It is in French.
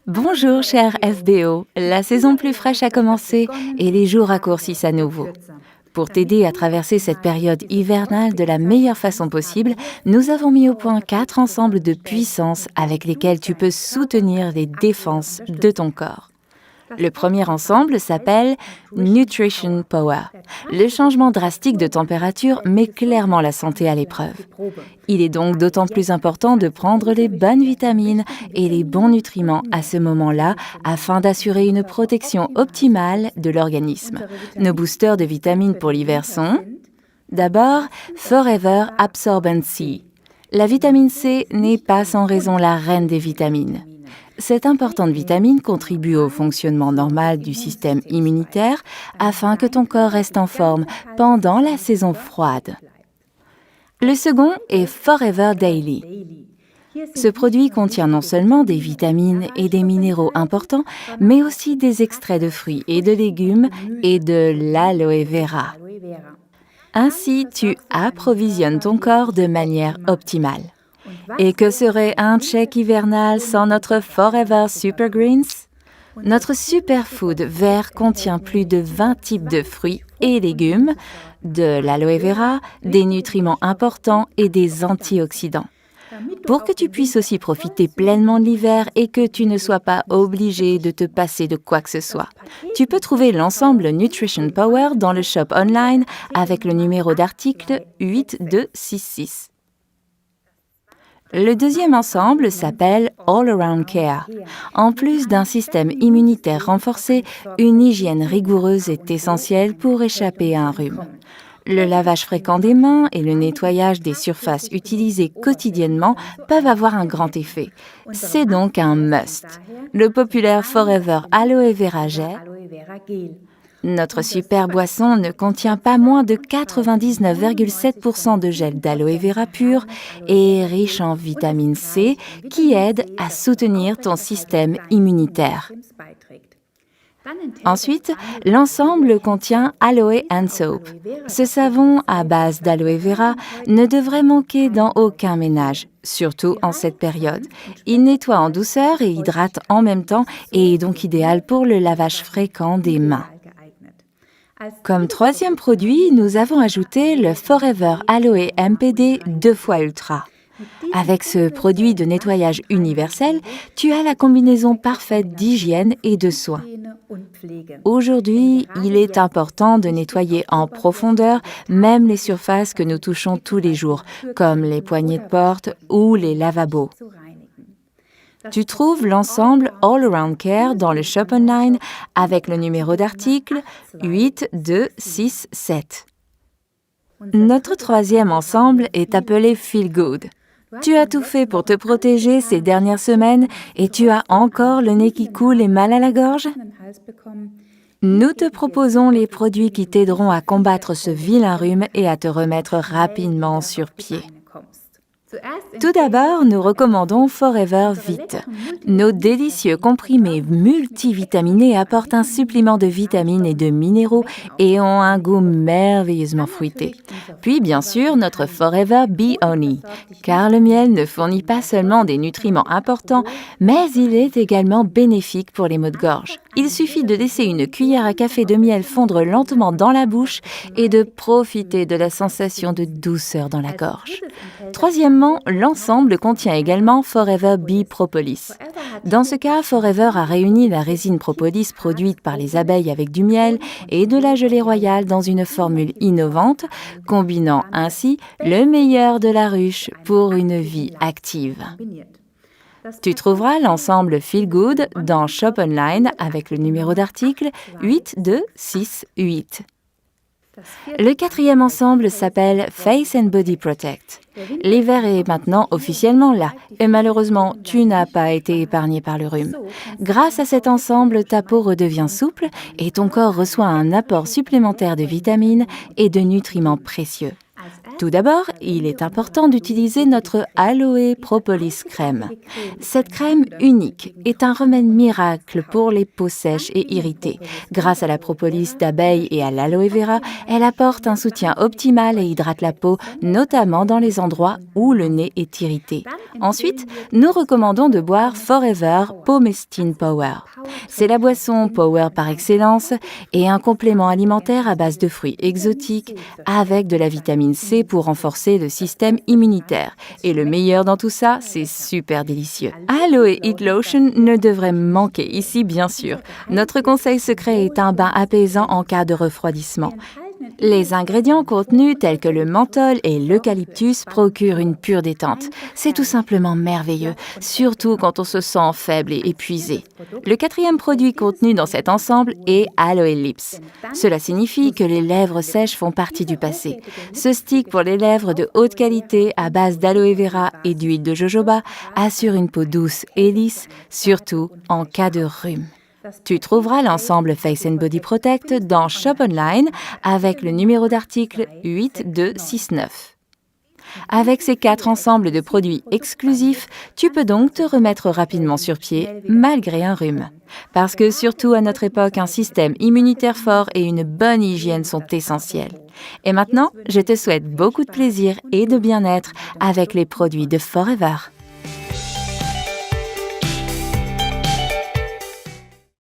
Bonjour cher FBO, la saison plus fraîche a commencé et les jours raccourcissent à nouveau. Pour t'aider à traverser cette période hivernale de la meilleure façon possible, nous avons mis au point 4 ensembles de puissances avec lesquels tu peux soutenir les défenses de ton corps. Le premier ensemble s'appelle Nutrition Power. Le changement drastique de température met clairement la santé à l'épreuve. Il est donc d'autant plus important de prendre les bonnes vitamines et les bons nutriments à ce moment-là afin d'assurer une protection optimale de l'organisme. Nos boosters de vitamines pour l'hiver sont d'abord Forever Absorbent C. La vitamine C n'est pas sans raison la reine des vitamines. Cette importante vitamine contribue au fonctionnement normal du système immunitaire afin que ton corps reste en forme pendant la saison froide. Le second est Forever Daily. Ce produit contient non seulement des vitamines et des minéraux importants, mais aussi des extraits de fruits et de légumes et de l'aloe vera. Ainsi, tu approvisionnes ton corps de manière optimale. Et que serait un check hivernal sans notre Forever Super Greens? Notre superfood vert contient plus de 20 types de fruits et légumes, de l'aloe vera, des nutriments importants et des antioxydants. Pour que tu puisses aussi profiter pleinement de l'hiver et que tu ne sois pas obligé de te passer de quoi que ce soit, tu peux trouver l'ensemble Nutrition Power dans le shop online avec le numéro d'article 8266. Le deuxième ensemble s'appelle All Around Care. En plus d'un système immunitaire renforcé, une hygiène rigoureuse est essentielle pour échapper à un rhume. Le lavage fréquent des mains et le nettoyage des surfaces utilisées quotidiennement peuvent avoir un grand effet. C'est donc un must. Le populaire Forever Aloe Vera Gel. Notre super boisson ne contient pas moins de 99,7% de gel d'aloe vera pur et est riche en vitamine C qui aide à soutenir ton système immunitaire. Ensuite, l'ensemble contient Aloe and Soap. Ce savon à base d'aloe vera ne devrait manquer dans aucun ménage, surtout en cette période. Il nettoie en douceur et hydrate en même temps et est donc idéal pour le lavage fréquent des mains. Comme troisième produit, nous avons ajouté le Forever Aloe MPD 2x Ultra. Avec ce produit de nettoyage universel, tu as la combinaison parfaite d'hygiène et de soins. Aujourd'hui, il est important de nettoyer en profondeur même les surfaces que nous touchons tous les jours, comme les poignées de porte ou les lavabos. Tu trouves l'ensemble All Around Care dans le shop online avec le numéro d'article 8267. Notre troisième ensemble est appelé Feel Good. Tu as tout fait pour te protéger ces dernières semaines et tu as encore le nez qui coule et mal à la gorge? Nous te proposons les produits qui t'aideront à combattre ce vilain rhume et à te remettre rapidement sur pied. Tout d'abord, nous recommandons Forever Vite. Nos délicieux comprimés multivitaminés apportent un supplément de vitamines et de minéraux et ont un goût merveilleusement fruité. Puis, bien sûr, notre Forever Bee Honey, car le miel ne fournit pas seulement des nutriments importants, mais il est également bénéfique pour les maux de gorge. Il suffit de laisser une cuillère à café de miel fondre lentement dans la bouche et de profiter de la sensation de douceur dans la gorge. Troisièmement, l'ensemble contient également Forever Bee Propolis. Dans ce cas, Forever a réuni la résine propolis produite par les abeilles avec du miel et de la gelée royale dans une formule innovante, combinant ainsi le meilleur de la ruche pour une vie active. Tu trouveras l'ensemble Feel Good dans Shop Online avec le numéro d'article 8268. Le quatrième ensemble s'appelle Face and Body Protect. L'hiver est maintenant officiellement là et malheureusement, tu n'as pas été épargné par le rhume. Grâce à cet ensemble, ta peau redevient souple et ton corps reçoit un apport supplémentaire de vitamines et de nutriments précieux. Tout d'abord, il est important d'utiliser notre Aloe Propolis Crème. Cette crème unique est un remède miracle pour les peaux sèches et irritées. Grâce à la propolis d'abeille et à l'aloe vera, elle apporte un soutien optimal et hydrate la peau, notamment dans les endroits où le nez est irrité. Ensuite, nous recommandons de boire Forever Pomestine Power. C'est la boisson Power par excellence et un complément alimentaire à base de fruits exotiques avec de la vitamine C pour renforcer le système immunitaire. Et le meilleur dans tout ça, c'est super délicieux. Aloe Heat Lotion ne devrait manquer ici, bien sûr. Notre conseil secret est un bain apaisant en cas de refroidissement. Les ingrédients contenus tels que le menthol et l'eucalyptus procurent une pure détente. C'est tout simplement merveilleux, surtout quand on se sent faible et épuisé. Le quatrième produit contenu dans cet ensemble est Aloe Lips. Cela signifie que les lèvres sèches font partie du passé. Ce stick pour les lèvres de haute qualité à base d'aloe vera et d'huile de jojoba assure une peau douce et lisse, surtout en cas de rhume. Tu trouveras l'ensemble Face and Body Protect dans Shop Online avec le numéro d'article 8269. Avec ces 4 ensembles de produits exclusifs, tu peux donc te remettre rapidement sur pied malgré un rhume. Parce que surtout à notre époque, un système immunitaire fort et une bonne hygiène sont essentiels. Et maintenant, je te souhaite beaucoup de plaisir et de bien-être avec les produits de Forever.